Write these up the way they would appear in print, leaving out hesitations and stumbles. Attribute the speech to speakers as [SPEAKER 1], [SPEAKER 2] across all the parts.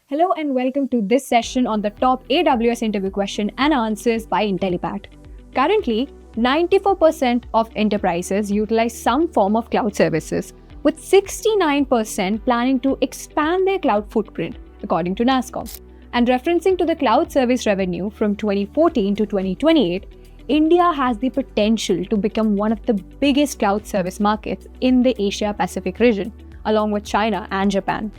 [SPEAKER 1] Hello and welcome to this session on the top AWS interview question and answers by Intellipaat. Currently, 94% of enterprises utilize some form of cloud services, with 69% planning to expand their cloud footprint, according to NASSCOM. And referencing to the cloud service revenue from 2014 to 2028, India has the potential to become one of the biggest cloud service markets in the Asia-Pacific region, along with China and Japan.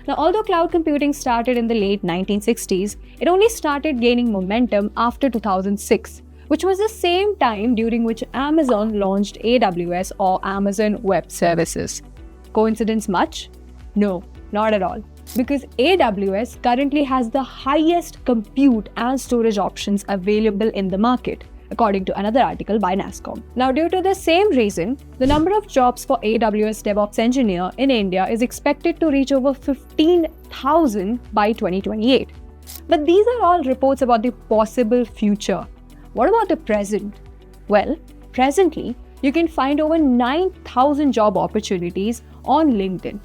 [SPEAKER 1] Now, although cloud computing started in the late 1960s, it only started gaining momentum after 2006, which was the same time during which Amazon launched AWS or Amazon Web Services. Coincidence much? No, not at all. Because AWS currently has the highest compute and storage options available in the market, according to another article by NASSCOM. Now, due to the same reason, the number of jobs for AWS DevOps engineer in India is expected to reach over 15,000 by 2028. But these are all reports about the possible future. What about the present? Well, presently, you can find over 9,000 job opportunities on LinkedIn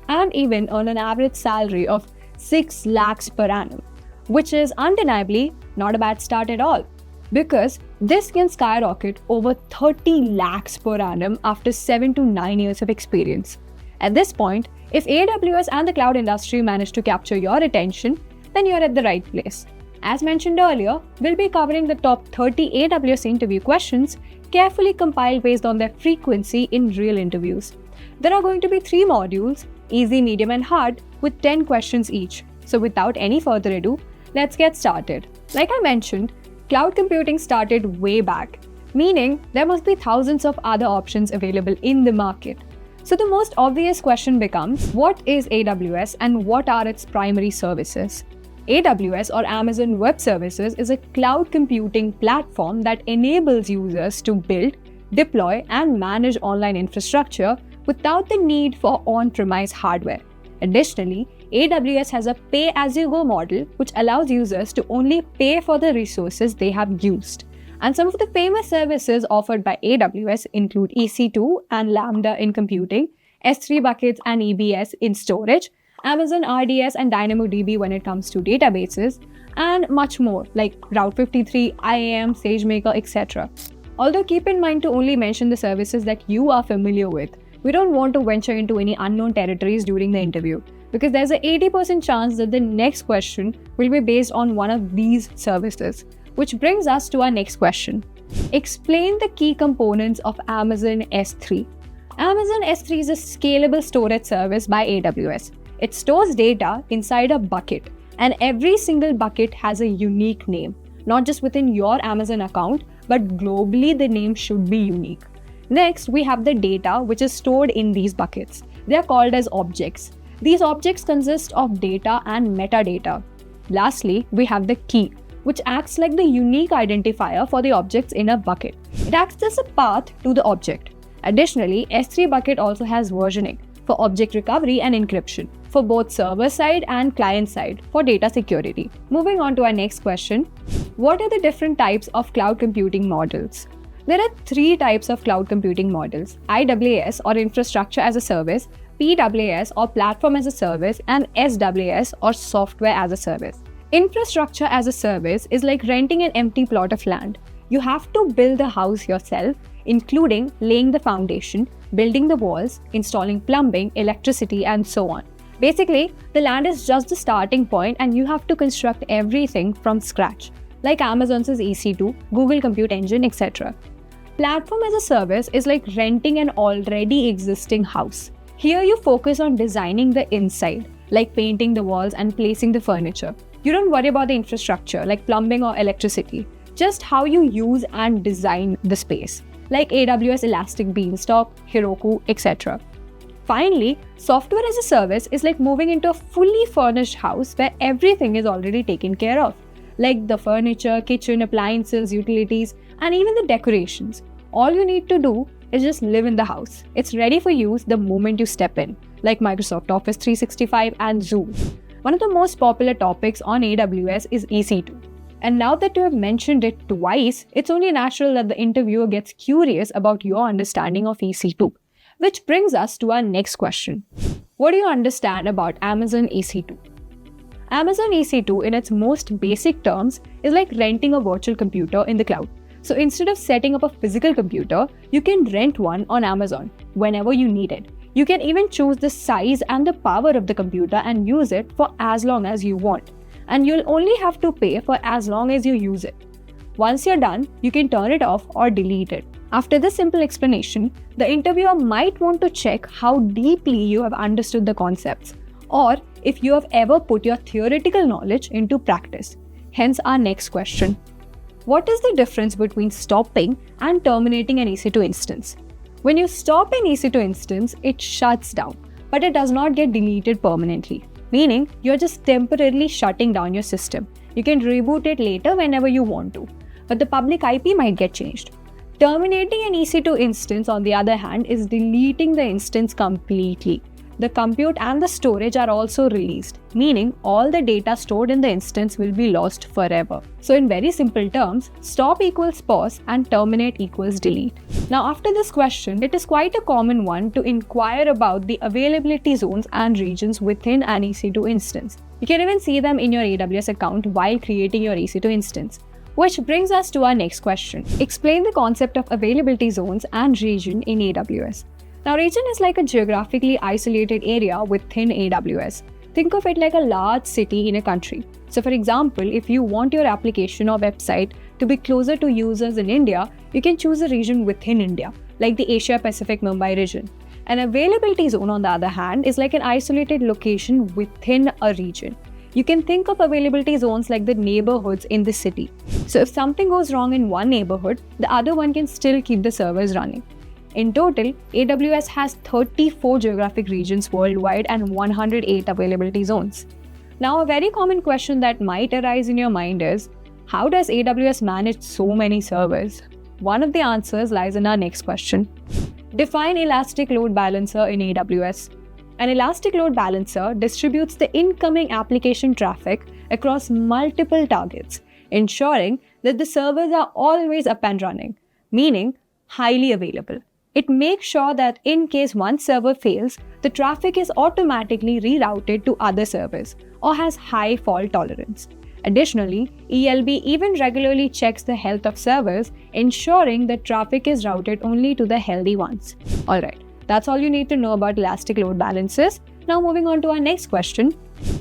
[SPEAKER 1] and even earn an average salary of 6 lakhs per annum, which is undeniably not a bad start at all, because this can skyrocket over 30 lakhs per annum after 7 to 9 years of experience. At this point, if AWS and the cloud industry manage to capture your attention, then you're at the right place. As mentioned earlier, we'll be covering the top 30 AWS interview questions, carefully compiled based on their frequency in real interviews. There are going to be 3 modules, easy, medium and hard, with 10 questions each. So without any further ado, let's get started. Like I mentioned, cloud computing started way back, meaning there must be thousands of other options available in the market. So the most obvious question becomes, what is AWS and what are its primary services? AWS or Amazon Web Services is a cloud computing platform that enables users to build, deploy, and manage online infrastructure without the need for on-premise hardware. Additionally, AWS has a pay-as-you-go model which allows users to only pay for the resources they have used. And some of the famous services offered by AWS include EC2 and Lambda in computing, S3 buckets and EBS in storage, Amazon RDS and DynamoDB when it comes to databases, and much more like Route 53, IAM, SageMaker, etc. Although keep in mind to only mention the services that you are familiar with. We don't want to venture into any unknown territories during the interview, because there's an 80% chance that the next question will be based on one of these services. Which brings us to our next question. Explain the key components of Amazon S3. Amazon S3 is a scalable storage service by AWS. It stores data inside a bucket, and every single bucket has a unique name. Not just within your Amazon account, but globally the name should be unique. Next, we have the data which is stored in these buckets. They are called as objects. These objects consist of data and metadata. Lastly, we have the key, which acts like the unique identifier for the objects in a bucket. It acts as a path to the object. Additionally, S3 bucket also has versioning for object recovery and encryption for both server-side and client-side for data security. Moving on to our next question. What are the different types of cloud computing models? There are 3 types of cloud computing models: IaaS or Infrastructure as a Service, PaaS or Platform as a Service, and SaaS or Software as a Service. Infrastructure as a Service is like renting an empty plot of land. You have to build the house yourself, including laying the foundation, building the walls, installing plumbing, electricity, and so on. Basically, the land is just the starting point and you have to construct everything from scratch, like Amazon's EC2, Google Compute Engine, etc. Platform as a Service is like renting an already existing house. Here you focus on designing the inside, like painting the walls and placing the furniture. You don't worry about the infrastructure, like plumbing or electricity, just how you use and design the space, like AWS Elastic Beanstalk, Heroku, etc. Finally, Software as a Service is like moving into a fully furnished house where everything is already taken care of, like the furniture, kitchen, appliances, utilities, and even the decorations. All you need to do is just live in the house. It's ready for use the moment you step in, like Microsoft Office 365 and Zoom. One of the most popular topics on AWS is EC2. And now that you have mentioned it twice, it's only natural that the interviewer gets curious about your understanding of EC2. Which brings us to our next question. What do you understand about Amazon EC2? Amazon EC2 in its most basic terms is like renting a virtual computer in the cloud. So instead of setting up a physical computer, you can rent one on Amazon whenever you need it. You can even choose the size and the power of the computer and use it for as long as you want. And you'll only have to pay for as long as you use it. Once you're done, you can turn it off or delete it. After this simple explanation, the interviewer might want to check how deeply you have understood the concepts, or if you have ever put your theoretical knowledge into practice. Hence our next question. What is the difference between stopping and terminating an EC2 instance? When you stop an EC2 instance, it shuts down, but it does not get deleted permanently, meaning you're just temporarily shutting down your system. You can reboot it later whenever you want to, but the public IP might get changed. Terminating an EC2 instance, on the other hand, is deleting the instance completely. The compute and the storage are also released, meaning all the data stored in the instance will be lost forever. So in very simple terms, stop equals pause and terminate equals delete. Now after this question, it is quite a common one to inquire about the availability zones and regions within an EC2 instance. You can even see them in your AWS account while creating your EC2 instance. Which brings us to our next question. Explain the concept of availability zones and region in AWS. Now, region is like a geographically isolated area within AWS. Think of it like a large city in a country. So for example, if you want your application or website to be closer to users in India, you can choose a region within India, like the Asia Pacific Mumbai region. An availability zone, on the other hand, is like an isolated location within a region. You can think of availability zones like the neighborhoods in the city. So if something goes wrong in one neighborhood, the other one can still keep the servers running. In total, AWS has 34 geographic regions worldwide and 108 availability zones. Now, a very common question that might arise in your mind is, how does AWS manage so many servers? One of the answers lies in our next question. Define Elastic Load Balancer in AWS. An Elastic Load Balancer distributes the incoming application traffic across multiple targets, ensuring that the servers are always up and running, meaning highly available. It makes sure that in case one server fails, the traffic is automatically rerouted to other servers or has high fault tolerance. Additionally, ELB even regularly checks the health of servers, ensuring that traffic is routed only to the healthy ones. Alright, that's all you need to know about Elastic Load Balancers. Now moving on to our next question.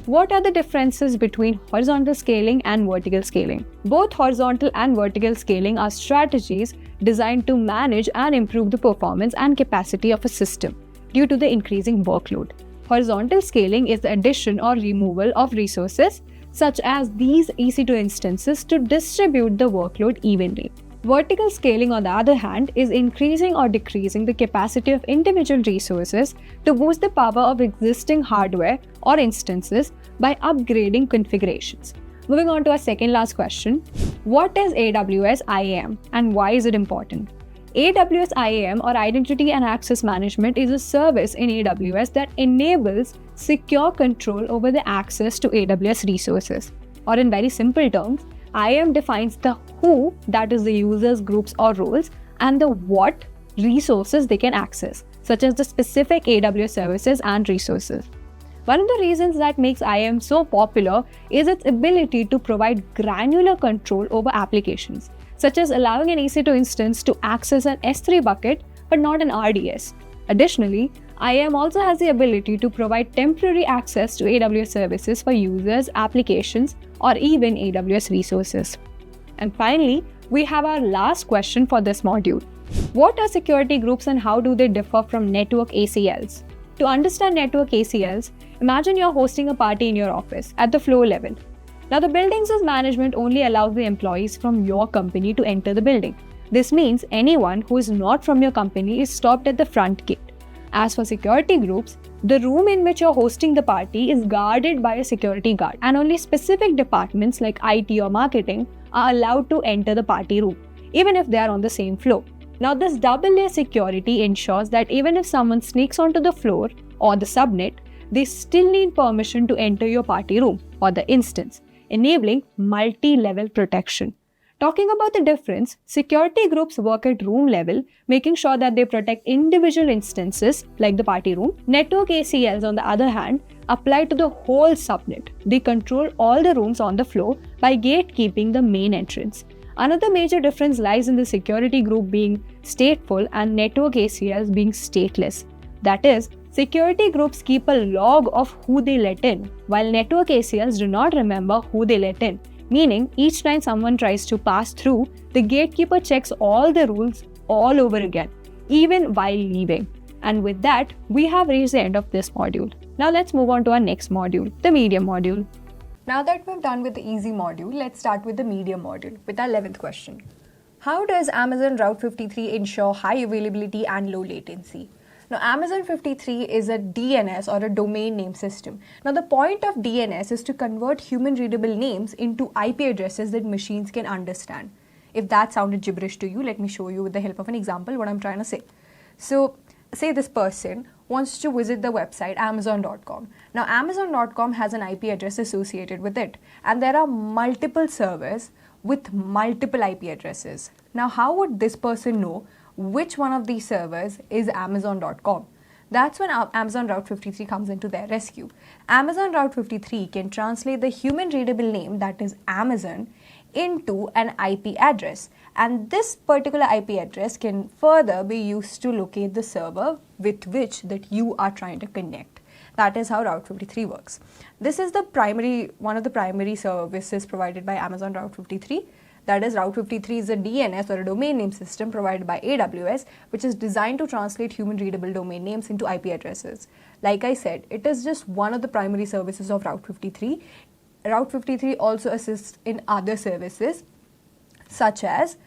[SPEAKER 1] What are the differences between horizontal scaling and vertical scaling? Both horizontal and vertical scaling are strategies designed to manage and improve the performance and capacity of a system due to the increasing workload. Horizontal scaling is the addition or removal of resources such as these EC2 instances to distribute the workload evenly. Vertical scaling, on the other hand, is increasing or decreasing the capacity of individual resources to boost the power of existing hardware or instances by upgrading configurations. Moving on to our second last question. What is AWS IAM and why is it important? AWS IAM, or Identity and Access Management, is a service in AWS that enables secure control over the access to AWS resources. Or in very simple terms, IAM defines the who, that is the users, groups or roles, and the what resources they can access, such as the specific AWS services and resources. One of the reasons that makes IAM so popular is its ability to provide granular control over applications, such as allowing an EC2 instance to access an S3 bucket but not an RDS. Additionally, IAM also has the ability to provide temporary access to AWS services for users, applications, or even AWS resources. And finally, we have our last question for this module. What are security groups and how do they differ from network ACLs? To understand network ACLs, imagine you're hosting a party in your office at the floor level. Now, the building's management only allows the employees from your company to enter the building. This means anyone who is not from your company is stopped at the front gate. As for security groups, the room in which you're hosting the party is guarded by a security guard, and only specific departments like IT or marketing are allowed to enter the party room, even if they are on the same floor. Now, this double-layer security ensures that even if someone sneaks onto the floor or the subnet, they still need permission to enter your party room or the instance, enabling multi-level protection. Talking about the difference, security groups work at room level, making sure that they protect individual instances like the party room. Network ACLs, on the other hand, apply to the whole subnet. They control all the rooms on the floor by gatekeeping the main entrance. Another major difference lies in the security group being stateful and network ACLs being stateless. That is, security groups keep a log of who they let in, while network ACLs do not remember who they let in. Meaning, each time someone tries to pass through, the gatekeeper checks all the rules all over again, even while leaving. And with that, we have reached the end of this module. Now let's move on to our next module, the medium module. Now that we've done with the easy module, let's start with the medium module, with our 11th question. How does Amazon Route 53 ensure high availability and low latency? Now, Amazon 53 is a DNS or a domain name system. Now, the point of DNS is to convert human readable names into IP addresses that machines can understand. If that sounded gibberish to you, let me show you with the help of an example what I'm trying to say. So, say this person wants to visit the website Amazon.com. Now, Amazon.com has an IP address associated with it, and there are multiple servers with multiple IP addresses. Now, how would this person know which one of these servers is Amazon.com? That's when Amazon Route 53 comes into their rescue. Amazon Route 53 can translate the human readable name, that is Amazon, into an IP address. And this particular IP address can further be used to locate the server with which that you are trying to connect. That is how Route 53 works. This is one of the primary services provided by Amazon Route 53. That is, Route 53 is a DNS or a domain name system provided by AWS, which is designed to translate human-readable domain names into IP addresses. Like I said, it is just one of the primary services of Route 53. Route 53 also assists in other services, such as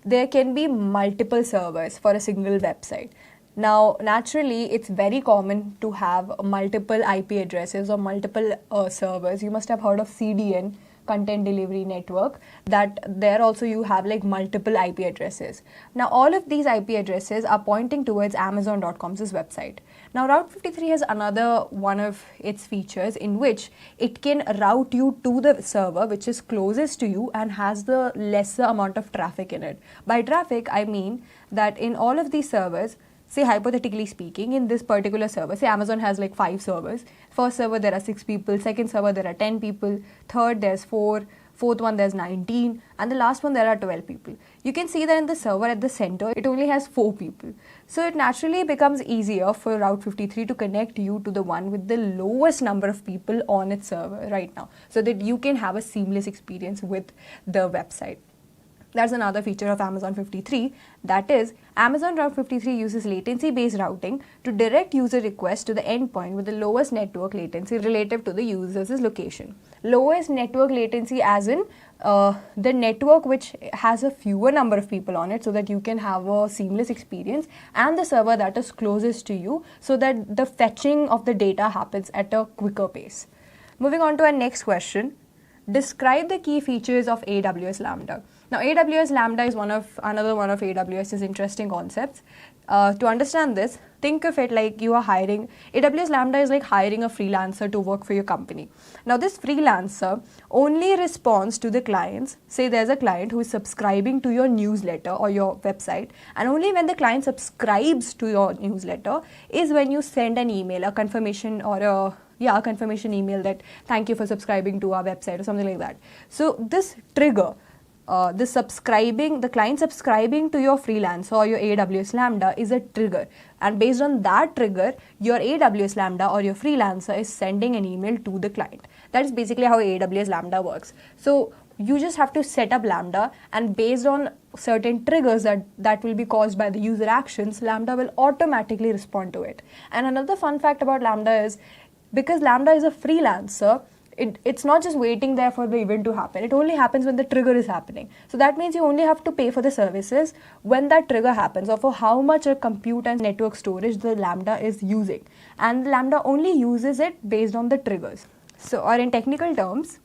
[SPEAKER 1] there can be multiple servers for a single website. Now, naturally, it's very common to have multiple IP addresses or multiple servers. You must have heard of CDN, Content Delivery Network, that there also you have like multiple IP addresses. Now, all of these IP addresses are pointing towards Amazon.com's website. Now, Route 53 has another one of its features in which it can route you to the server which is closest to you and has the lesser amount of traffic in it. By traffic, I mean that in all of these servers, say hypothetically speaking, in this particular server, say Amazon has like 5 servers. First server there are 6 people, second server there are 10 people, third there's 4, fourth one there's 19, and the last one there are 12 people. You can see that in the server at the center, it only has 4 people. So it naturally becomes easier for Route 53 to connect you to the one with the lowest number of people on its server right now, so that you can have a seamless experience with the website. That's another feature of Amazon 53. That is, Amazon Route 53 uses latency-based routing to direct user requests to the endpoint with the lowest network latency relative to the user's location. Lowest network latency as in the network which has a fewer number of people on it, so that you can have a seamless experience, and the server that is closest to you, so that the fetching of the data happens at a quicker pace. Moving on to our next question. Describe the key features of AWS Lambda. Now, AWS Lambda is another one of AWS's interesting concepts. To understand this, think of it like you are hiring. AWS Lambda is like hiring a freelancer to work for your company. Now, this freelancer only responds to the clients. Say there's a client who is subscribing to your newsletter or your website, and only when the client subscribes to your newsletter is when you send an email, a confirmation or a confirmation email that thank you for subscribing to our website or something like that. So this trigger, the client subscribing to your freelancer or your AWS Lambda is a trigger, and based on that trigger, your AWS Lambda or your freelancer is sending an email to the client. That is basically how AWS Lambda works. So you just have to set up Lambda, and based on certain triggers that will be caused by the user actions, Lambda will automatically respond to it. And another fun fact about Lambda is, because Lambda is a freelancer, it's not just waiting there for the event to happen. It only happens when the trigger is happening. So that means you only have to pay for the services when that trigger happens, or for how much a compute and network storage the Lambda is using. And Lambda only uses it based on the triggers. So, or in technical terms,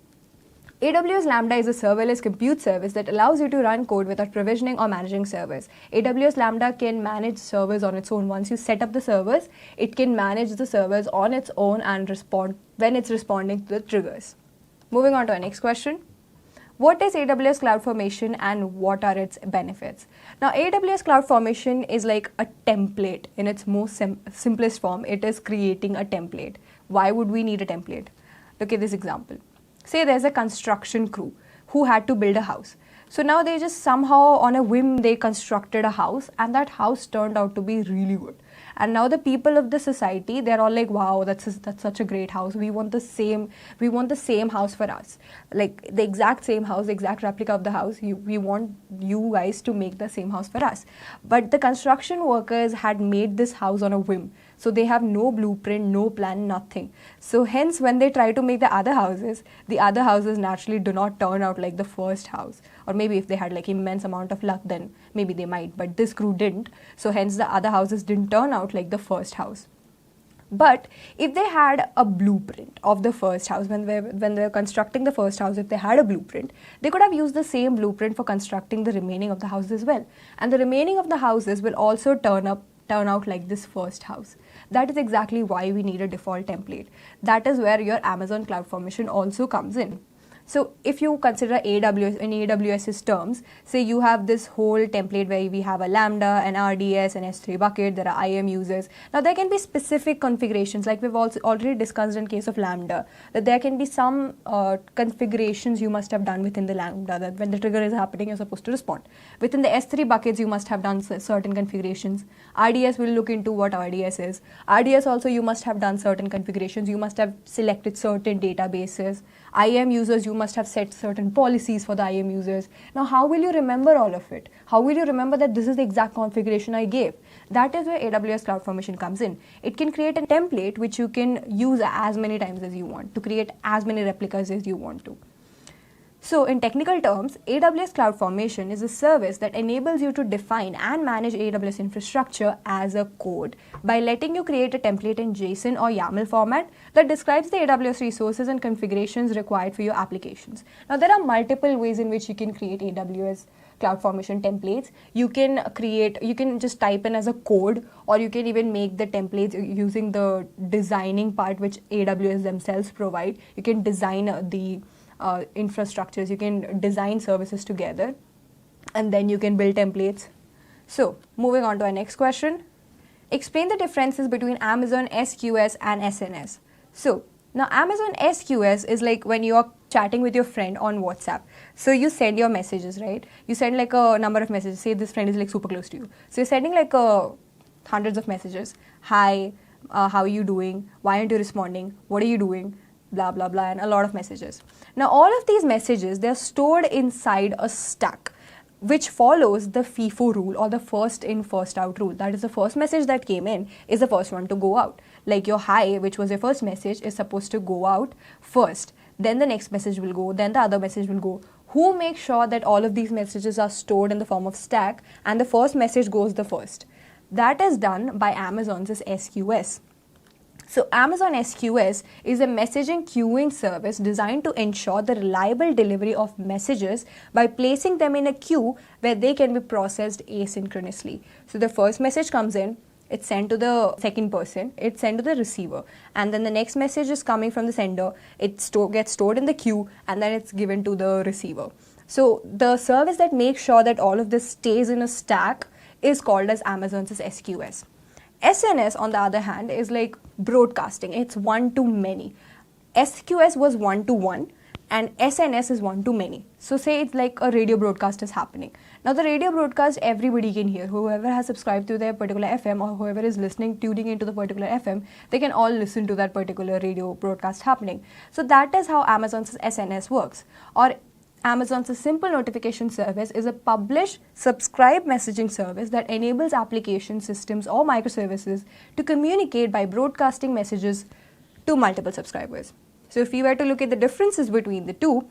[SPEAKER 1] AWS Lambda is a serverless compute service that allows you to run code without provisioning or managing servers. AWS Lambda can manage servers on its own. Once you set up the servers, it can manage the servers on its own and respond when it's responding to the triggers. Moving on to our next question. What is AWS CloudFormation and what are its benefits? Now, AWS CloudFormation is like a template in its most simplest form. It is creating a template. Why would we need a template? Look at this example. Say there's a construction crew who had to build a house. So now they just somehow on a whim they constructed a house, and that house turned out to be really good. And now the people of the society, they're all like, wow, that's such a great house. We want the same house for us. Like the exact same house, the exact replica of the house. We want you guys to make the same house for us. But the construction workers had made this house on a whim. So they have no blueprint, no plan, nothing. So hence when they try to make the other houses naturally do not turn out like the first house. Or maybe if they had like immense amount of luck, then maybe they might. But this crew didn't. So hence the other houses didn't turn out like the first house. But if they had a blueprint of the first house, when they were constructing the first house, if they had a blueprint, they could have used the same blueprint for constructing the remaining of the houses as well. And the remaining of the houses will also turn out like this first house. That is exactly why we need a default template. That is where your Amazon CloudFormation also comes in. So if you consider AWS in AWS's terms, say you have this whole template where we have a Lambda, an RDS, an S3 bucket, there are IAM users. Now there can be specific configurations, like we've also already discussed in case of Lambda, that there can be some configurations you must have done within the Lambda, that when the trigger is happening, you're supposed to respond. Within the S3 buckets, you must have done certain configurations. RDS will look into what RDS is. RDS also, you must have done certain configurations. You must have selected certain databases. IAM users, you must have set certain policies for the IAM users. Now, how will you remember all of it? How will you remember that this is the exact configuration I gave? That is where AWS CloudFormation comes in. It can create a template which you can use as many times as you want to create as many replicas as you want to. So in technical terms, AWS CloudFormation is a service that enables you to define and manage AWS infrastructure as a code by letting you create a template in JSON or YAML format that describes the AWS resources and configurations required for your applications. Now, there are multiple ways in which you can create AWS CloudFormation templates. You can just type in as a code, or you can even make the templates using the designing part which AWS themselves provide. You can design the infrastructures, you can design services together, and then you can build templates. So moving on to our next question. Explain the differences between Amazon SQS and SNS. So now Amazon SQS is like when you are chatting with your friend on WhatsApp. So you send your messages, right? You send like a number of messages. Say this friend is like super close to you. So you're sending like hundreds of messages. Hi, how are you doing? Why aren't you responding? What are you doing? Blah, blah, blah, and a lot of messages. Now, all of these messages, they're stored inside a stack, which follows the FIFO rule, or the first in, first out rule. That is, the first message that came in is the first one to go out. Like your hi, which was your first message, is supposed to go out first. Then the next message will go, then the other message will go. Who makes sure that all of these messages are stored in the form of stack and the first message goes the first? That is done by Amazon's SQS. So Amazon SQS is a messaging queuing service designed to ensure the reliable delivery of messages by placing them in a queue where they can be processed asynchronously. So the first message comes in, it's sent to the second person, it's sent to the receiver, and then the next message is coming from the sender, it gets stored in the queue, and then it's given to the receiver. So the service that makes sure that all of this stays in a stack is called as Amazon's SQS. SNS, on the other hand, is like broadcasting. It's one to many. SQS was one to one, and SNS is one to many. So say it's like a radio broadcast is happening. Now the radio broadcast everybody can hear. Whoever has subscribed to their particular FM, or whoever is tuning into the particular FM, they can all listen to that particular radio broadcast happening. So that is how Amazon's SNS works. Or Amazon's simple notification service is a publish subscribe messaging service that enables application systems or microservices to communicate by broadcasting messages to multiple subscribers. So if we were to look at the differences between the two,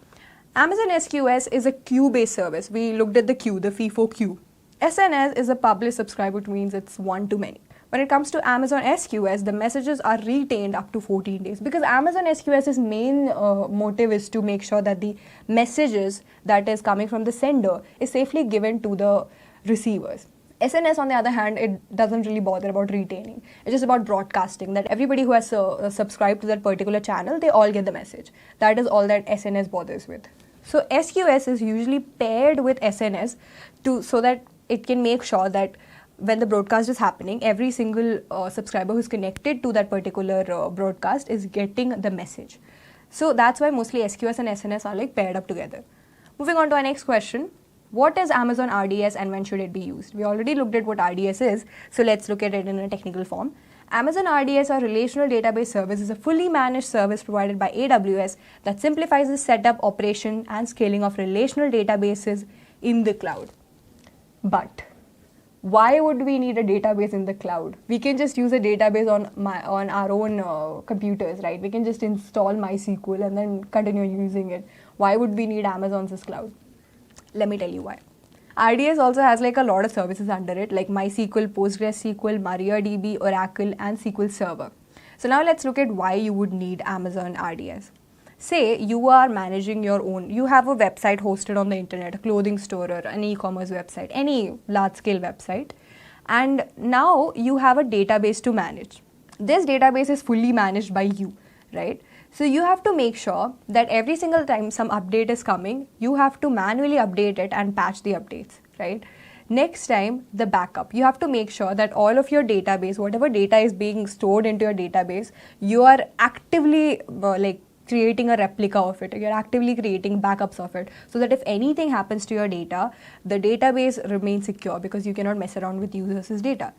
[SPEAKER 1] Amazon SQS is a queue-based service. We looked at the queue, the FIFO queue. SNS is a publish subscribe, which means it's one to many. When it comes to Amazon SQS, the messages are retained up to 14 days because Amazon SQS's main motive is to make sure that the messages that is coming from the sender is safely given to the receivers. SNS, on the other hand, it doesn't really bother about retaining. It's just about broadcasting, that everybody who has subscribed to that particular channel, they all get the message. That is all that SNS bothers with.
[SPEAKER 2] So SQS is usually paired with SNS so that it can make sure that when the broadcast is happening, every single subscriber who's connected to that particular broadcast is getting the message. So that's why mostly SQS and SNS are like paired up together. Moving on to our next question. What is Amazon RDS and when should it be used? We already looked at what RDS is, so let's look at it in a technical form. Amazon RDS, or Relational Database Service, is a fully managed service provided by AWS that simplifies the setup, operation, and scaling of relational databases in the cloud. But why would we need a database in the cloud? We can just use a database on our own computers, right? We can just install MySQL and then continue using it. Why would we need Amazon's cloud? Let me tell you why. RDS also has like a lot of services under it, like MySQL, PostgreSQL, MariaDB, Oracle, and SQL Server. So now let's look at why you would need Amazon RDS. Say you are managing your own, you have a website hosted on the internet, a clothing store or an e-commerce website, any large-scale website, and now you have a database to manage. This database is fully managed by you, right? So you have to make sure that every single time some update is coming, you have to manually update it and patch the updates, right? Next time, the backup. You have to make sure that all of your database, whatever data is being stored into your database, you are actively creating a replica of it. You're actively creating backups of it so that if anything happens to your data, the database remains secure because you cannot mess around with users' data.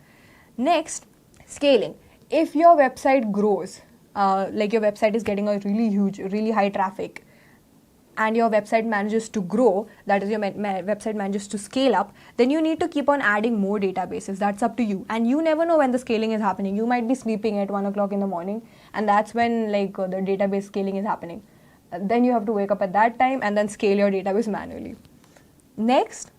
[SPEAKER 2] Next, scaling. If your website grows, like your website is getting a really huge, really high traffic, and your website manages to grow, that is your website manages to scale up, then you need to keep on adding more databases. That's up to you. And you never know when the scaling is happening. You might be sleeping at 1 o'clock in the morning, and that's when the database scaling is happening. Then you have to wake up at that time and then scale your database manually. Next,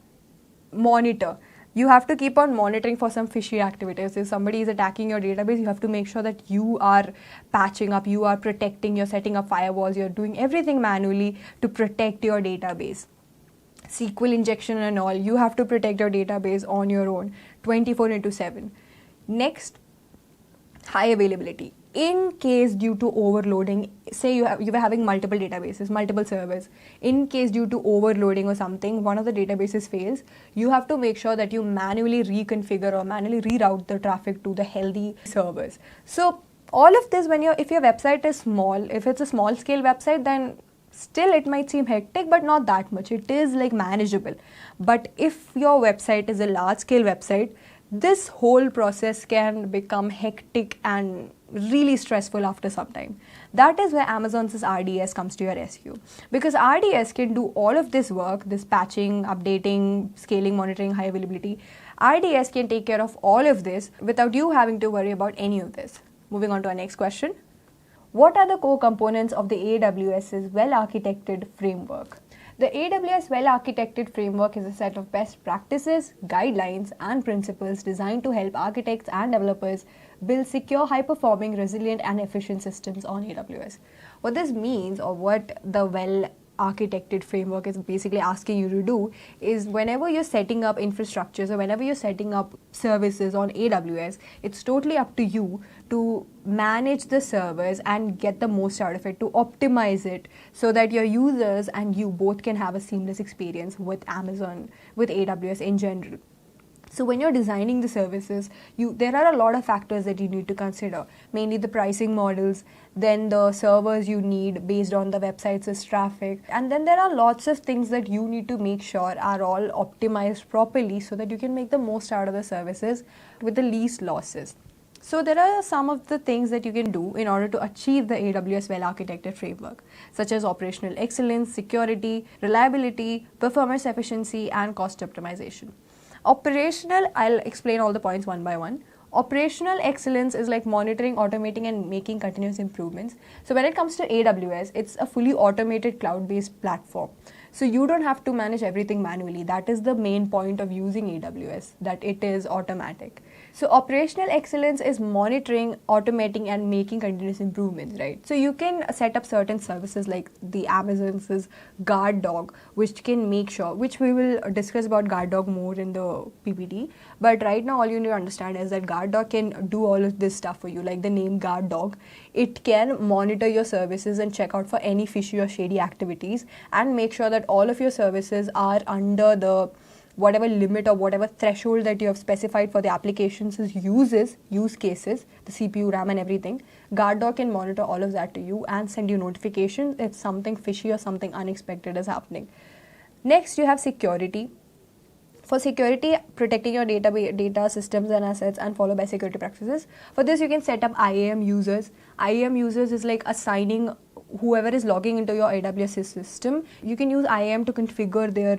[SPEAKER 2] monitor. You have to keep on monitoring for some fishy activities. If somebody is attacking your database, you have to make sure that you are patching up, you are protecting, you're setting up firewalls, you're doing everything manually to protect your database. SQL injection and all, you have to protect your database on your own, 24/7. Next, high availability. In case due to overloading, say you were having multiple databases, multiple servers, in case due to overloading or something, one of the databases fails, you have to make sure that you manually reconfigure or manually reroute the traffic to the healthy servers. So all of this, if your website is small, if it's a small scale website, then still it might seem hectic, but not that much. It is like manageable. But if your website is a large scale website, this whole process can become hectic and really stressful after some time. That is where Amazon's RDS comes to your rescue. Because RDS can do all of this work, this patching, updating, scaling, monitoring, high availability. RDS can take care of all of this without you having to worry about any of this. Moving on to our next question. What are the core components of the AWS's well-architected framework? The AWS well-architected framework is a set of best practices, guidelines, and principles designed to help architects and developers build secure, high-performing, resilient, and efficient systems on AWS. What this means, or what the well-architected framework is basically asking you to do, is whenever you're setting up infrastructures or whenever you're setting up services on AWS, it's totally up to you to manage the servers and get the most out of it, to optimize it so that your users and you both can have a seamless experience with Amazon, with AWS in general. So when you're designing the services, there are a lot of factors that you need to consider, mainly the pricing models, then the servers you need based on the website's traffic, and then there are lots of things that you need to make sure are all optimized properly so that you can make the most out of the services with the least losses. So there are some of the things that you can do in order to achieve the AWS well-architected framework, such as operational excellence, security, reliability, performance efficiency, and cost optimization. Operational, I'll explain all the points one by one. Operational excellence is like monitoring, automating, and making continuous improvements. So when it comes to AWS, it's a fully automated cloud-based platform. So you don't have to manage everything manually. That is the main point of using AWS, that it is automatic. So operational excellence is monitoring, automating, and making continuous improvements, right? So you can set up certain services like the Amazon's GuardDog, which can make sure, which we will discuss about GuardDog more in the PPT. But right now, all you need to understand is that GuardDog can do all of this stuff for you, like the name GuardDog. It can monitor your services and check out for any fishy or shady activities and make sure that that all of your services are under the whatever limit or whatever threshold that you have specified for the applications use cases, the CPU, RAM and everything. GuardDuty can monitor all of that to you and send you notifications if something fishy or something unexpected is happening. Next, you have security. For security, protecting your data systems and assets and followed by security practices. For this, you can set up IAM users. IAM users is like assigning whoever is logging into your AWS system. You can use IAM to configure their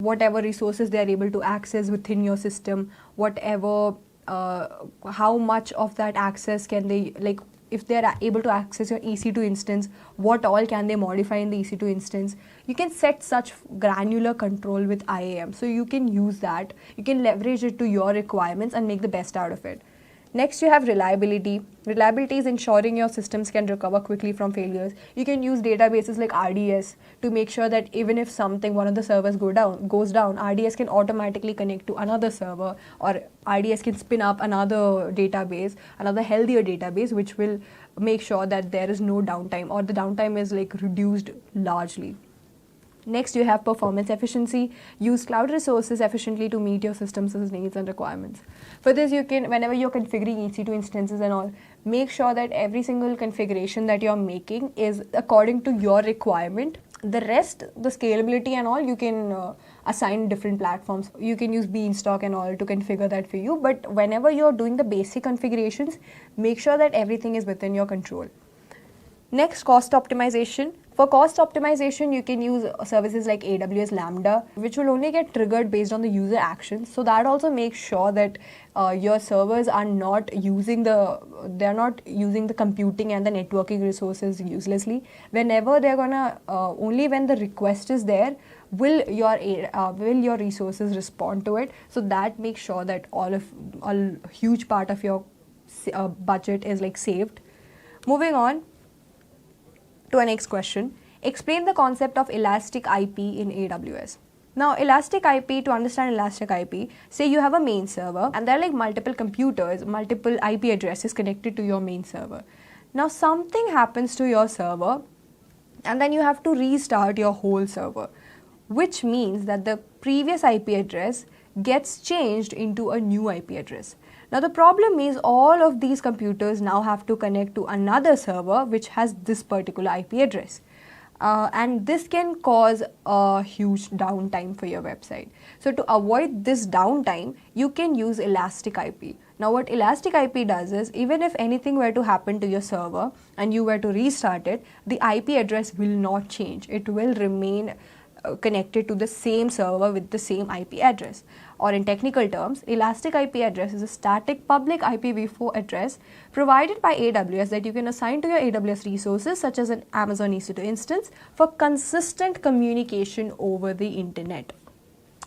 [SPEAKER 2] whatever resources they are able to access within your system, whatever, how much of that access can they, like if they are able to access your EC2 instance, what all can they modify in the EC2 instance. You can set such granular control with IAM. So you can use that. You can leverage it to your requirements and make the best out of it. Next, you have reliability. Reliability is ensuring your systems can recover quickly from failures. You can use databases like RDS to make sure that even if one of the servers goes down, RDS can automatically connect to another server, or RDS can spin up another database, another healthier database, which will make sure that there is no downtime or the downtime is like reduced largely. Next, you have performance efficiency. Use cloud resources efficiently to meet your system's needs and requirements. For this, you can, whenever you're configuring EC2 instances and all, make sure that every single configuration that you're making is according to your requirement. The rest, the scalability and all, you can assign different platforms. You can use Beanstalk and all to configure that for you. But whenever you're doing the basic configurations, make sure that everything is within your control. Next, cost optimization. For cost optimization, you can use services like AWS Lambda, which will only get triggered based on the user actions. So that also makes sure that your servers are not using the computing and the networking resources uselessly. Whenever they're gonna, only when the request is there, will your resources respond to it. So that makes sure that a huge part of your budget is like saved. Moving on to our next question. Explain the concept of Elastic IP in AWS. Now, Elastic IP, to understand Elastic IP, say you have a main server and there are like multiple computers, multiple IP addresses connected to your main server. Now, something happens to your server and then you have to restart your whole server, which means that the previous IP address gets changed into a new IP address. Now the problem is all of these computers now have to connect to another server which has this particular IP address. And this can cause a huge downtime for your website. So to avoid this downtime, you can use Elastic IP. Now what Elastic IP does is, even if anything were to happen to your server and you were to restart it, the IP address will not change. It will remain connected to the same server with the same IP address. Or in technical terms, Elastic IP address is a static public IPv4 address provided by AWS that you can assign to your AWS resources such as an Amazon EC2 instance for consistent communication over the internet.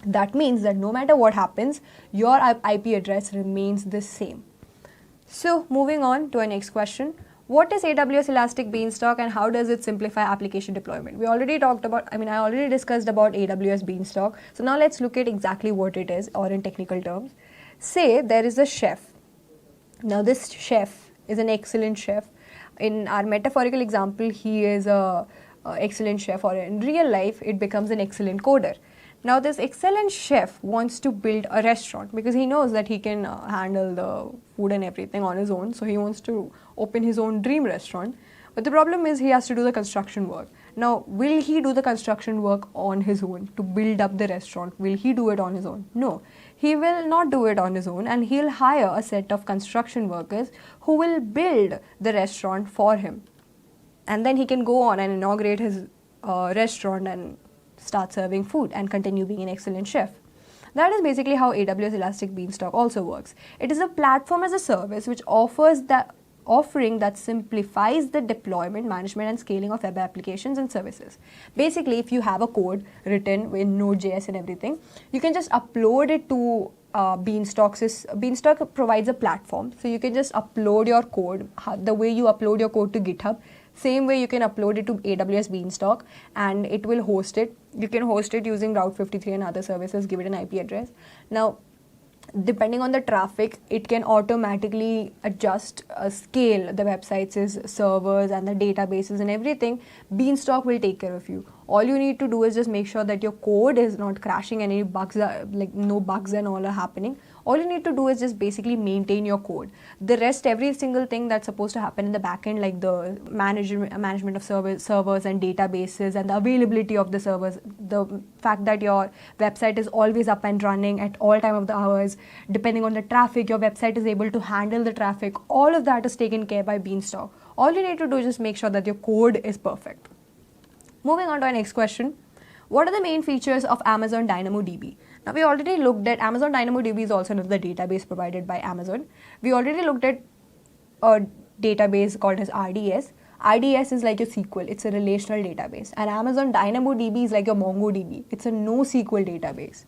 [SPEAKER 2] That means that no matter what happens, your IP address remains the same. So moving on to our next question. What is AWS Elastic Beanstalk and how does it simplify application deployment? I already discussed about AWS Beanstalk. So now let's look at exactly what it is, or in technical terms. Say there is a chef. Now this chef is an excellent chef. In our metaphorical example, he is an excellent chef, or in real life, it becomes an excellent coder. Now this excellent chef wants to build a restaurant because he knows that he can handle the food and everything on his own. So he wants to open his own dream restaurant. But the problem is he has to do the construction work. Now, will he do the construction work on his own to build up the restaurant? Will he do it on his own? No, he will not do it on his own, and he'll hire a set of construction workers who will build the restaurant for him. And then he can go on and inaugurate his restaurant and start serving food and continue being an excellent chef. That is basically how AWS Elastic Beanstalk also works. It is a platform as a service which offers the offering that simplifies the deployment, management and scaling of web applications and services. Basically, if you have a code written in Node.js and everything, you can just upload it to Beanstalk. Beanstalk provides a platform, so you can just upload your code the way you upload your code to GitHub. Same way you can upload it to AWS Beanstalk and it will host it. You can host it using Route 53 and other services, give it an IP address. Now, depending on the traffic, it can automatically adjust, scale the websites' servers and the databases and everything. Beanstalk will take care of you. All you need to do is just make sure that your code is not crashing and any bugs like no bugs and all are happening. All you need to do is just basically maintain your code. The rest, every single thing that's supposed to happen in the backend, like the management of servers and databases and the availability of the servers, the fact that your website is always up and running at all time of the hours, depending on the traffic, your website is able to handle the traffic, all of that is taken care by Beanstalk. All you need to do is just make sure that your code is perfect. Moving on to our next question. What are the main features of Amazon DynamoDB? Now, we already looked at Amazon DynamoDB is also another database provided by Amazon. We already looked at a database called as RDS. RDS is like your SQL. It's a relational database. And Amazon DynamoDB is like your MongoDB. It's a NoSQL database.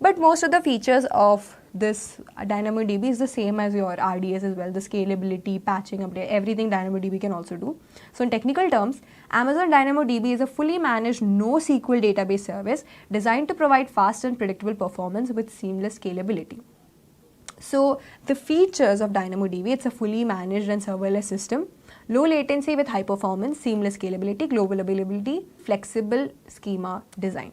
[SPEAKER 2] But most of the features of this DynamoDB is the same as your RDS as well. The scalability, patching, update, everything DynamoDB can also do. So in technical terms, Amazon DynamoDB is a fully managed NoSQL database service designed to provide fast and predictable performance with seamless scalability. So the features of DynamoDB, it's a fully managed and serverless system, low latency with high performance, seamless scalability, global availability, flexible schema design.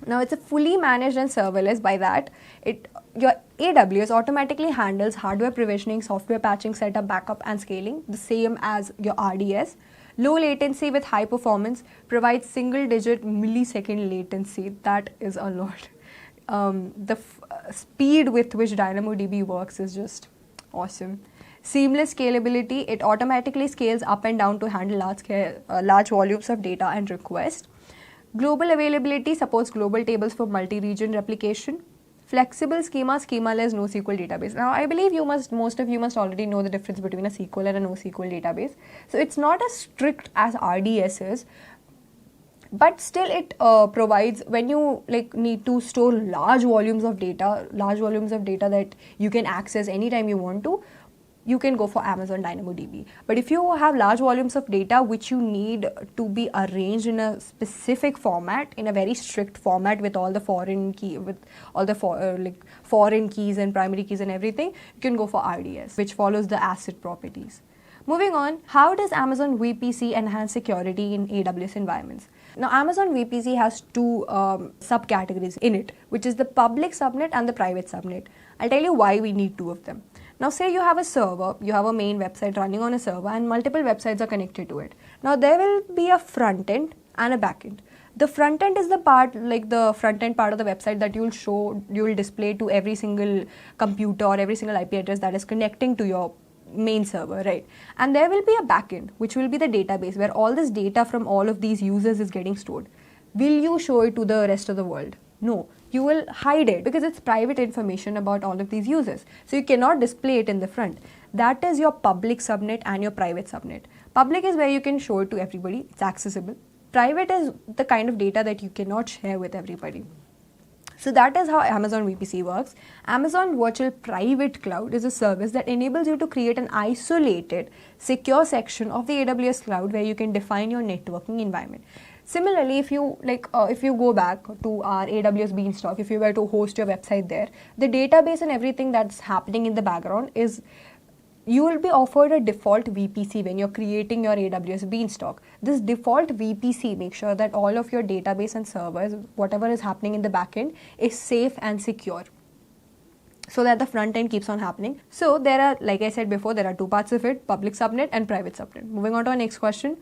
[SPEAKER 2] Now it's a fully managed and serverless. By that, your AWS automatically handles hardware provisioning, software patching, setup, backup and scaling, the same as your RDS. Low latency with high performance, provides single digit millisecond latency. That is a lot. The speed with which DynamoDB works is just awesome. Seamless scalability, it automatically scales up and down to handle large volumes of data and requests. Global availability, supports global tables for multi-region replication. Flexible schema, schemaless NoSQL database. Now, I believe most of you must already know the difference between a SQL and a NoSQL database. So it's not as strict as RDS is, but still it provides, when you need to store large volumes of data that you can access anytime you want to, you can go for Amazon DynamoDB. But if you have large volumes of data which you need to be arranged in a specific format, in a very strict format with all the foreign foreign keys and primary keys and everything, you can go for RDS, which follows the ACID properties. Moving on, how does Amazon VPC enhance security in AWS environments? Now, Amazon VPC has two subcategories in it, which is the public subnet and the private subnet. I'll tell you why we need two of them. Now, say you have a server, you have a main website running on a server and multiple websites are connected to it. Now, there will be a front end and a back end. The front end is the part, like the front end part of the website that you will display to every single computer or every single IP address that is connecting to your main server, right? And there will be a backend, which will be the database where all this data from all of these users is getting stored. Will you show it to the rest of the world? No, you will hide it because it's private information about all of these users. So you cannot display it in the front. That is your public subnet and your private subnet. Public is where you can show it to everybody, it's accessible. Private is the kind of data that you cannot share with everybody. So that is how Amazon VPC works. Amazon Virtual Private Cloud is a service that enables you to create an isolated, secure section of the AWS cloud where you can define your networking environment. Similarly, if you go back to our AWS Beanstalk, if you were to host your website there, the database and everything that's happening in the background is, you will be offered a default VPC when you're creating your AWS Beanstalk. This default VPC makes sure that all of your database and servers, whatever is happening in the backend, is safe and secure, so that the front end keeps on happening. So there are, like I said before, there are two parts of it, public subnet and private subnet. Moving on to our next question.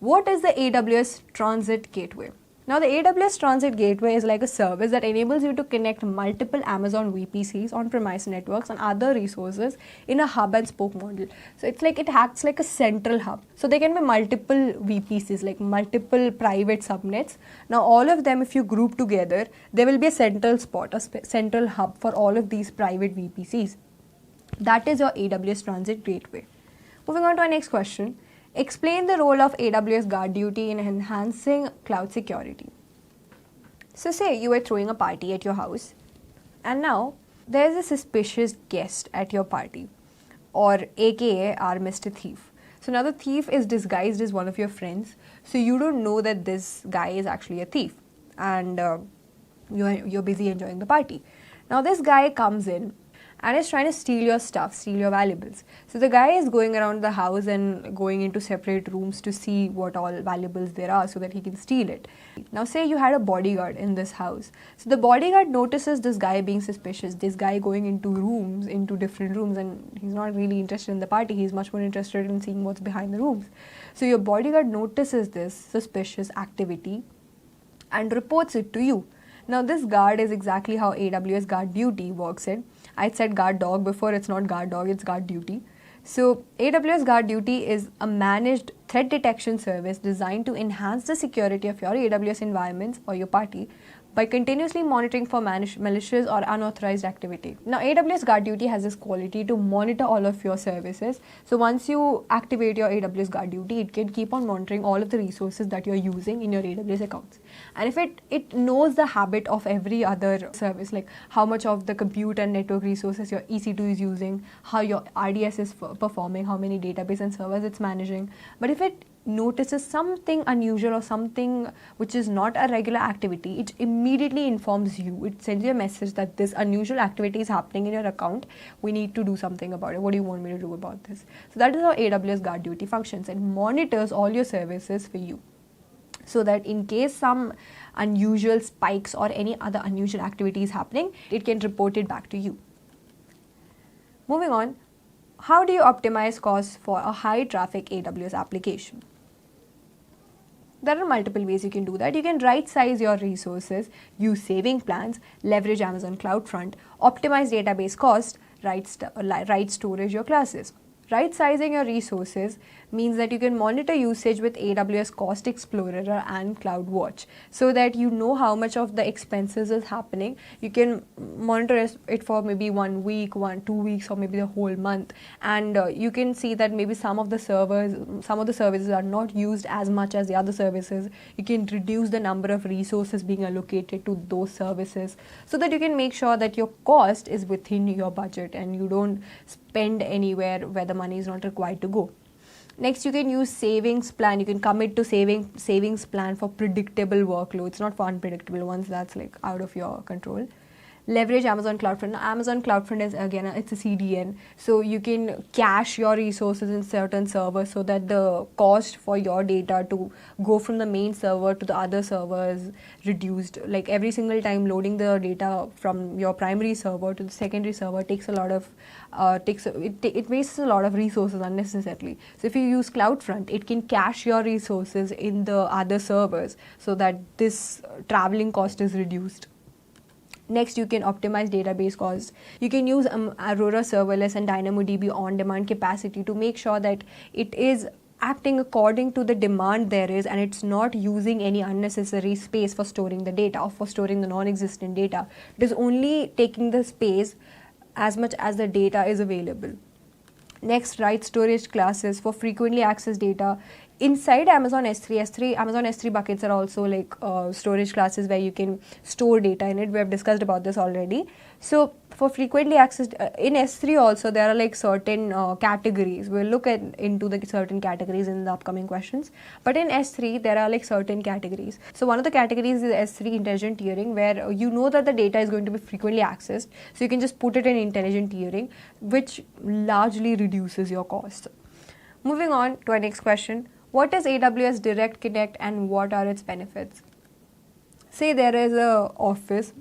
[SPEAKER 2] What is the AWS Transit Gateway? Now, the AWS Transit Gateway is like a service that enables you to connect multiple Amazon VPCs, on-premise networks and other resources in a hub and spoke model. So it's like it acts like a central hub. So there can be multiple VPCs, like multiple private subnets. Now, all of them, if you group together, there will be a central spot, a central hub for all of these private VPCs. That is your AWS Transit Gateway. Moving on to our next question. Explain the role of AWS GuardDuty in enhancing cloud security. So say you were throwing a party at your house and now there's a suspicious guest at your party, or aka our Mr. Thief. So now the thief is disguised as one of your friends, so you don't know that this guy is actually a thief, and you're busy enjoying the party. Now this guy comes in and is trying to steal your stuff, steal your valuables. So the guy is going around the house and going into separate rooms to see what all valuables there are so that he can steal it. Now say you had a bodyguard in this house. So the bodyguard notices this guy being suspicious, this guy going into rooms, into different rooms, and he's not really interested in the party, he's much more interested in seeing what's behind the rooms. So your bodyguard notices this suspicious activity and reports it to you. Now this guard is exactly how AWS GuardDuty works it. I said guard dog before, it's not guard dog, it's GuardDuty. So AWS GuardDuty is a managed threat detection service designed to enhance the security of your AWS environments or your party by continuously monitoring for malicious or unauthorized activity. Now AWS GuardDuty has this quality to monitor all of your services. So once you activate your AWS GuardDuty, it can keep on monitoring all of the resources that you're using in your AWS accounts. And if it knows the habit of every other service, like how much of the compute and network resources your EC2 is using, how your RDS is performing, how many database and servers it's managing. But if it notices something unusual or something which is not a regular activity, it immediately informs you. It sends you a message that this unusual activity is happening in your account. We need to do something about it. What do you want me to do about this? So that is how AWS GuardDuty functions. It monitors all your services for you, so that in case some unusual spikes or any other unusual activity is happening, it can report it back to you. Moving on, how do you optimize costs for a high traffic AWS application? There are multiple ways you can do that. You can right size your resources, use saving plans, leverage Amazon CloudFront, optimize database cost, right storage your classes. Right sizing your resources means that you can monitor usage with AWS Cost Explorer and CloudWatch, so that you know how much of the expenses is happening. You can monitor it for maybe 1 week, 2 weeks, or maybe the whole month, and you can see that maybe some of the services are not used as much as the other services. You can reduce the number of resources being allocated to those services, so that you can make sure that your cost is within your budget and you don't spend anywhere where the money is not required to go. Next, you can use savings plan. You can commit to savings plan for predictable workloads, not for unpredictable ones. That's like out of your control. Leverage Amazon CloudFront. Now, Amazon CloudFront is again, it's a CDN. So you can cache your resources in certain servers so that the cost for your data to go from the main server to the other server is reduced. Like every single time loading the data from your primary server to the secondary server takes a lot of it wastes a lot of resources unnecessarily. So if you use CloudFront, it can cache your resources in the other servers so that this traveling cost is reduced. Next, you can optimize database costs. You can use Aurora serverless and DynamoDB on-demand capacity to make sure that it is acting according to the demand there is, and it's not using any unnecessary space for storing the data or for storing the non-existent data. It is only taking the space as much as the data is available. Next, write storage classes for frequently accessed data. Inside Amazon S3, Amazon S3 buckets are also like storage classes where you can store data in it. We have discussed about this already. So for frequently accessed, in S3 also there are like certain categories. We'll look into the certain categories in the upcoming questions. But in S3 there are like certain categories. So one of the categories is S3 intelligent tiering, where you know that the data is going to be frequently accessed. So you can just put it in intelligent tiering, which largely reduces your cost. Moving on to our next question. What is AWS Direct Connect and what are its benefits? Say there is a office.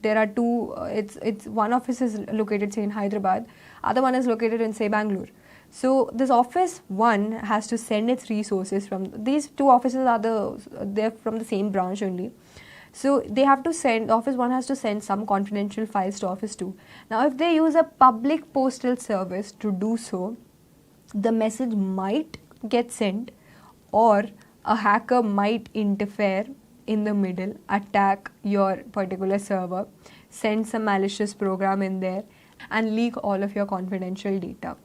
[SPEAKER 2] There are two. It's one office is located say in Hyderabad. Other one is located in say Bangalore. So this office one has to send its resources from these two offices they're from the same branch only. So they have to send, office one has to send some confidential files to office two. Now if they use a public postal service to do so, the message might get sent, or a hacker might interfere in the middle, attack your particular server, send some malicious program in there and leak all of your confidential data,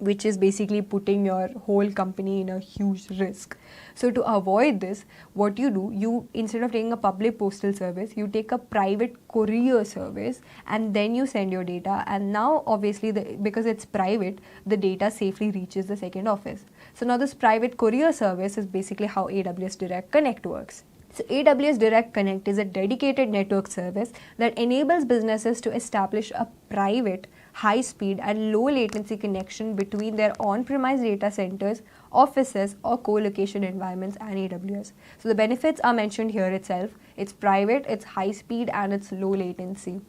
[SPEAKER 2] which is basically putting your whole company in a huge risk. So to avoid this, what you do, you instead of taking a public postal service, you take a private courier service and then you send your data, and now obviously because it's private, the data safely reaches the second office. So now this private courier service is basically how AWS Direct Connect works. So AWS Direct Connect is a dedicated network service that enables businesses to establish a private, high-speed and low-latency connection between their on-premise data centers, offices or co-location environments and AWS. So the benefits are mentioned here itself. It's private, it's high-speed and it's low latency.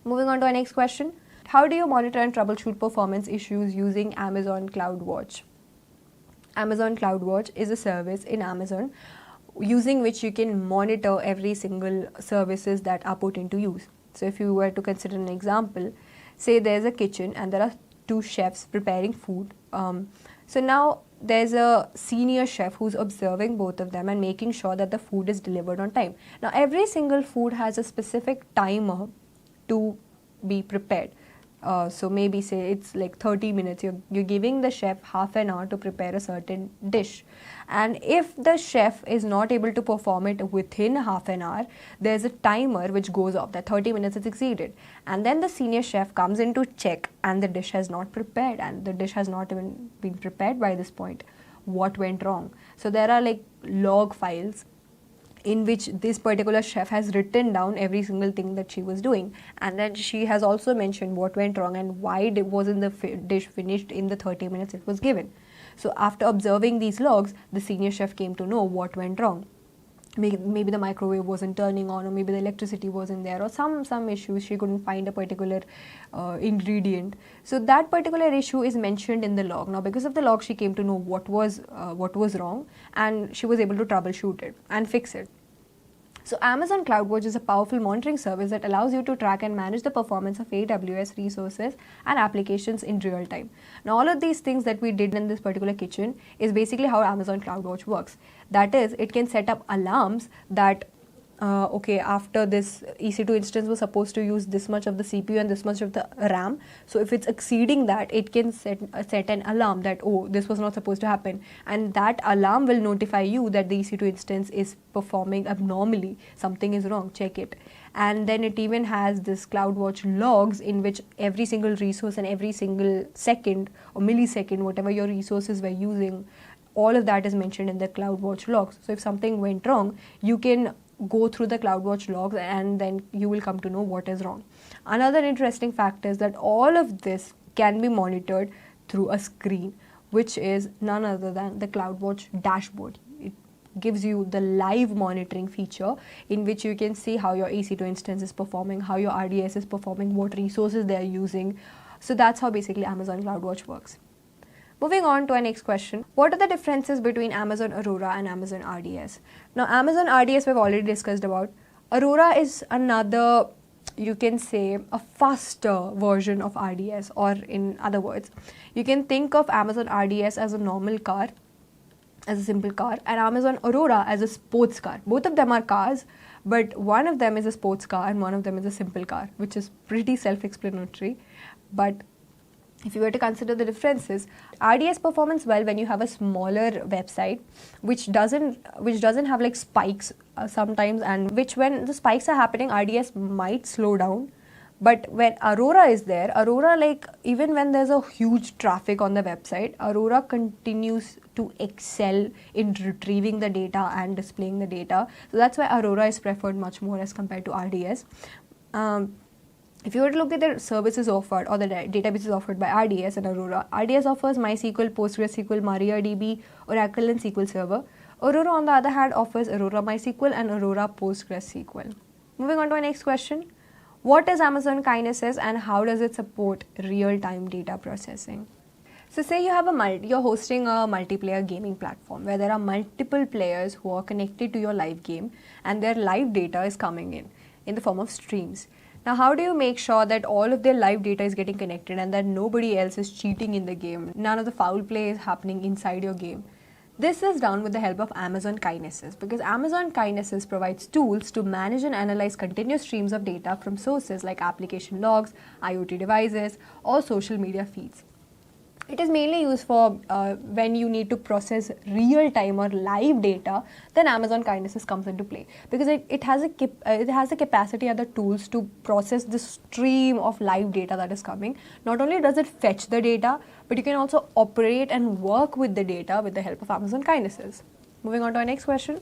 [SPEAKER 2] Moving on to our next question. How do you monitor and troubleshoot performance issues using Amazon CloudWatch? Amazon CloudWatch is a service in Amazon using which you can monitor every single services that are put into use. So if you were to consider an example, say there's a kitchen and there are two chefs preparing food. So now there's a senior chef who's observing both of them and making sure that the food is delivered on time. Now every single food has a specific timer to be prepared. So maybe say it's like 30 minutes, you're giving the chef half an hour to prepare a certain dish. And if the chef is not able to perform it within half an hour, there's a timer which goes off, that 30 minutes is exceeded. And then the senior chef comes in to check and the dish has not prepared and the dish has not even been prepared by this point. What went wrong? So there are like log files in which this particular chef has written down every single thing that she was doing, and then she has also mentioned what went wrong and why wasn't the dish finished in the 30 minutes it was given. So after observing these logs, the senior chef came to know what went wrong. Maybe the microwave wasn't turning on, or maybe the electricity wasn't there, or some issues, she couldn't find a particular ingredient. So that particular issue is mentioned in the log. Now because of the log, she came to know what was wrong, and she was able to troubleshoot it and fix it. So Amazon CloudWatch is a powerful monitoring service that allows you to track and manage the performance of AWS resources and applications in real time. Now all of these things that we did in this particular kitchen is basically how Amazon CloudWatch works. That is, it can set up alarms that okay, after this EC2 instance was supposed to use this much of the CPU and this much of the RAM. So if it's exceeding that, it can set an alarm that, oh, this was not supposed to happen. And that alarm will notify you that the EC2 instance is performing abnormally. Something is wrong, check it. And then it even has this CloudWatch logs in which every single resource and every single second or millisecond, whatever your resources were using, all of that is mentioned in the CloudWatch logs. So if something went wrong, you can go through the CloudWatch logs and then you will come to know what is wrong. Another interesting fact is that all of this can be monitored through a screen, which is none other than the CloudWatch dashboard. It gives you the live monitoring feature in which you can see how your EC2 instance is performing, how your RDS is performing, what resources they are using. So that's how basically Amazon CloudWatch works. Moving on to our next question. What are the differences between Amazon Aurora and Amazon RDS? Now, Amazon RDS we've already discussed about. Aurora is another, you can say, a faster version of RDS, or in other words, you can think of Amazon RDS as a normal car, as a simple car, and Amazon Aurora as a sports car. Both of them are cars, but one of them is a sports car and one of them is a simple car, which is pretty self-explanatory. But if you were to consider the differences, RDS performs well when you have a smaller website, which doesn't have like spikes sometimes, and which when the spikes are happening, RDS might slow down. But when Aurora is there, Aurora, like even when there's a huge traffic on the website, Aurora continues to excel in retrieving the data and displaying the data. So that's why Aurora is preferred much more as compared to RDS. If you were to look at the services offered or the databases offered by RDS and Aurora, RDS offers MySQL, PostgreSQL, MariaDB, Oracle and SQL Server. Aurora on the other hand offers Aurora MySQL and Aurora PostgreSQL. Moving on to our next question. What is Amazon Kinesis and how does it support real-time data processing? So say you're hosting a multiplayer gaming platform where there are multiple players who are connected to your live game and their live data is coming in the form of streams. Now, how do you make sure that all of their live data is getting connected and that nobody else is cheating in the game? None of the foul play is happening inside your game. This is done with the help of Amazon Kinesis, because Amazon Kinesis provides tools to manage and analyze continuous streams of data from sources like application logs, IoT devices, or social media feeds. It is mainly used for when you need to process real-time or live data, then Amazon Kinesis comes into play, because it has the capacity and the tools to process the stream of live data that is coming. Not only does it fetch the data, but you can also operate and work with the data with the help of Amazon Kinesis. Moving on to our next question.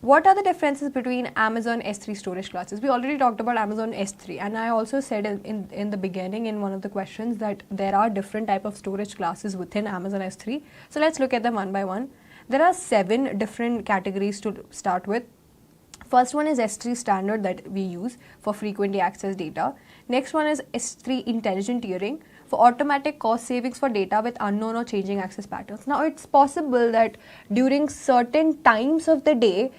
[SPEAKER 2] What are the differences between Amazon S3 storage classes? We already talked about Amazon S3, and I also said in the beginning in one of the questions that there are different type of storage classes within Amazon S3. So let's look at them one by one. There are 7 different categories to start with. First one is S3 standard that we use for frequently accessed data. Next one is S3 intelligent tiering for automatic cost savings for data with unknown or changing access patterns. Now, it's possible that during certain times of the day,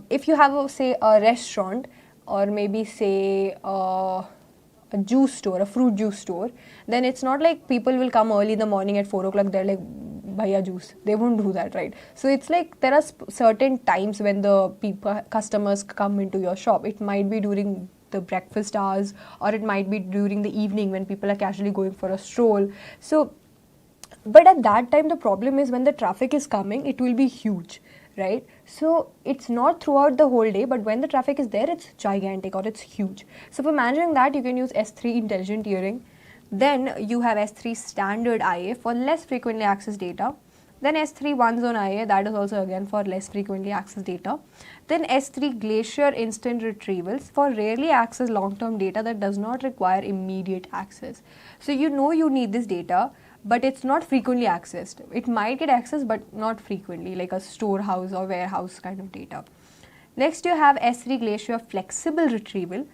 [SPEAKER 2] if you have, say, a restaurant or maybe, say, a juice store, a fruit juice store, then it's not like people will come early in the morning at 4 o'clock, they're like, bhaiya juice. They won't do that, right? So it's like there are certain times when the customers come into your shop. It might be during the breakfast hours, or it might be during the evening when people are casually going for a stroll. So, but at that time, the problem is when the traffic is coming, it will be huge, right? So it's not throughout the whole day, but when the traffic is there, it's gigantic or it's huge. So for managing that, you can use S3 intelligent tiering. Then you have S3 standard IA for less frequently accessed data. Then S3 one zone IA, that is also again for less frequently accessed data. Then S3 Glacier instant retrievals for rarely accessed long-term data that does not require immediate access. So you know you need this data, but it's not frequently accessed. It might get accessed, but not frequently, like a storehouse or warehouse kind of data. Next you have S3 Glacier flexible retrieval,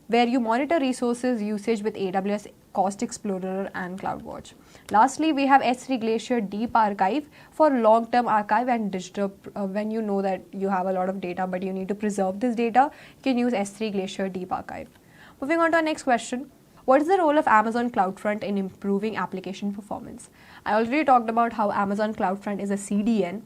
[SPEAKER 2] where you monitor resources usage with AWS Cost Explorer and CloudWatch. Lastly, we have S3 Glacier Deep Archive for long-term archive and digital. When you know that you have a lot of data but you need to preserve this data, you can use S3 Glacier Deep Archive. Moving on to our next question. What is the role of Amazon CloudFront in improving application performance? I already talked about how Amazon CloudFront is a CDN.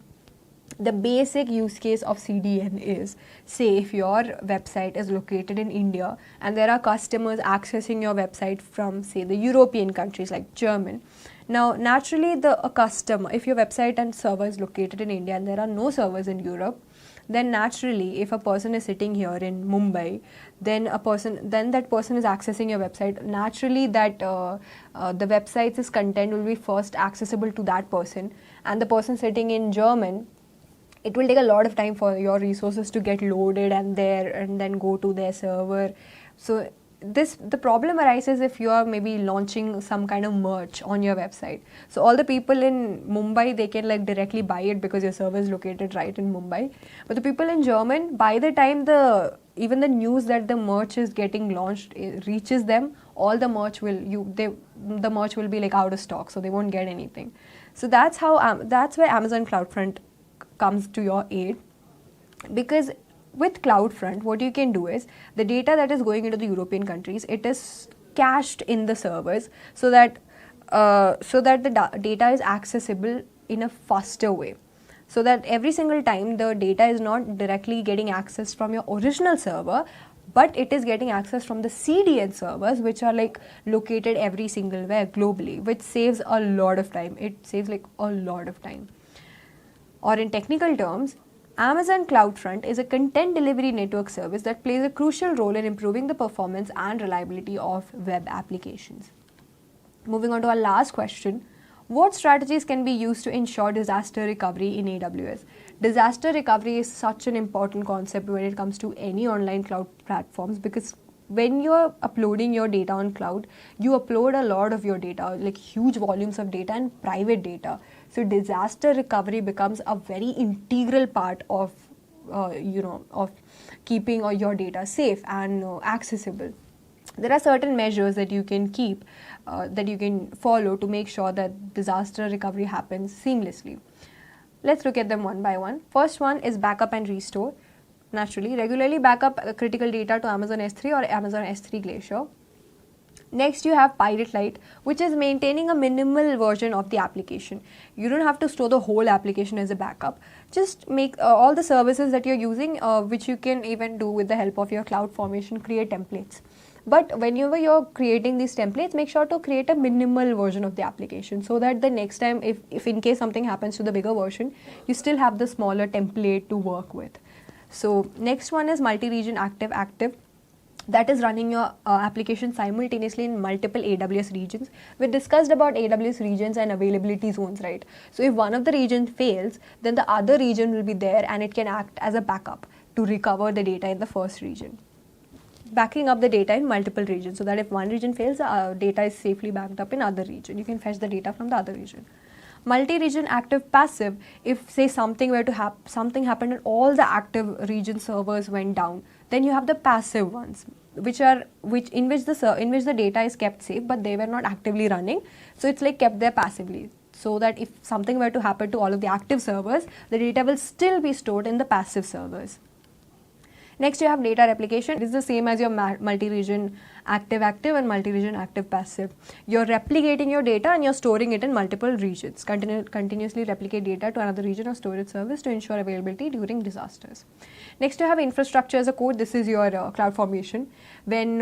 [SPEAKER 2] The basic use case of CDN is, say if your website is located in India and there are customers accessing your website from, say, the European countries like German. Now, naturally, a customer, if your website and server is located in India and there are no servers in Europe, then naturally, if a person is sitting here in Mumbai, then that person is accessing your website. Naturally, that the website's content will be first accessible to that person, and the person sitting in German, it will take a lot of time for your resources to get loaded and then go to their server. So the problem arises if you are maybe launching some kind of merch on your website. So all the people in Mumbai, they can like directly buy it because your server is located right in Mumbai. But the people in German, by the time even the news that the merch is getting launched reaches them, all the merch the merch will be like out of stock, so they won't get anything. So that's where Amazon CloudFront comes to your aid, because with CloudFront, what you can do is the data that is going into the European countries, it is cached in the servers so that the data is accessible in a faster way. So that every single time the data is not directly getting accessed from your original server, but it is getting access from the CDN servers, which are like located every single where globally, which saves a lot of time. It saves like a lot of time. Or in technical terms, Amazon CloudFront is a content delivery network service that plays a crucial role in improving the performance and reliability of web applications. Moving on to our last question, what strategies can be used to ensure disaster recovery in AWS? Disaster recovery is such an important concept when it comes to any online cloud platforms, because when you're uploading your data on cloud, you upload a lot of your data, like huge volumes of data and private data. So disaster recovery becomes a very integral part of keeping your data safe and accessible. There are certain measures that you can keep, that you can follow to make sure that disaster recovery happens seamlessly. Let's look at them one by one. First one is backup and restore. Naturally, regularly backup critical data to Amazon S3 or Amazon S3 Glacier. Next, you have Pirate Lite, which is maintaining a minimal version of the application. You don't have to store the whole application as a backup. Just make all the services that you're using, which you can even do with the help of your CloudFormation, create templates. But whenever you're creating these templates, make sure to create a minimal version of the application so that the next time, if in case something happens to the bigger version, you still have the smaller template to work with. So next one is multi-region active. that is running your application simultaneously in multiple AWS regions. We discussed about AWS regions and availability zones, right? So if one of the regions fails, then the other region will be there and it can act as a backup to recover the data in the first region, backing up the data in multiple regions, so that if one region fails, the data is safely backed up in other region. You can fetch the data from the other region. Multi-region active passive, if say something were to something happened and all the active region servers went down, then you have the passive ones, in which the data is kept safe, but they were not actively running, so it's like kept there passively, so that if something were to happen to all of the active servers, the data will still be stored in the passive servers. Next, you have data replication. It is the same as your multi-region active and multi-region active passive. You're replicating your data and you're storing it in multiple regions. Continuously replicate data to another region or storage service to ensure availability during disasters. Next, you have infrastructure as a code. This is your CloudFormation. When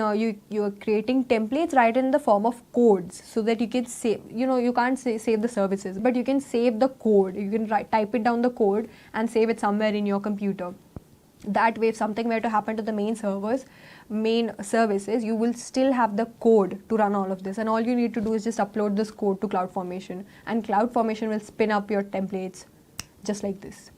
[SPEAKER 2] you're creating templates, write in the form of codes so that you can save. You can't save the services, but you can save the code. You can type it down the code and save it somewhere in your computer. That way, if something were to happen to the main services, you will still have the code to run all of this, and all you need to do is just upload this code to CloudFormation, and CloudFormation will spin up your templates just like this.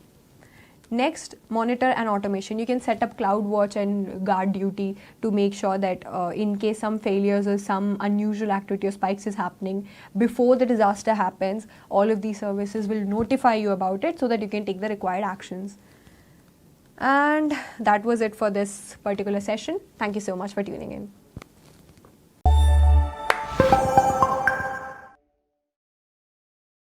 [SPEAKER 2] Next, monitor and automation. You can set up CloudWatch and GuardDuty to make sure that in case some failures or some unusual activity or spikes is happening, before the disaster happens, all of these services will notify you about it so that you can take the required actions. And that was it for this particular session. Thank you so much for tuning in.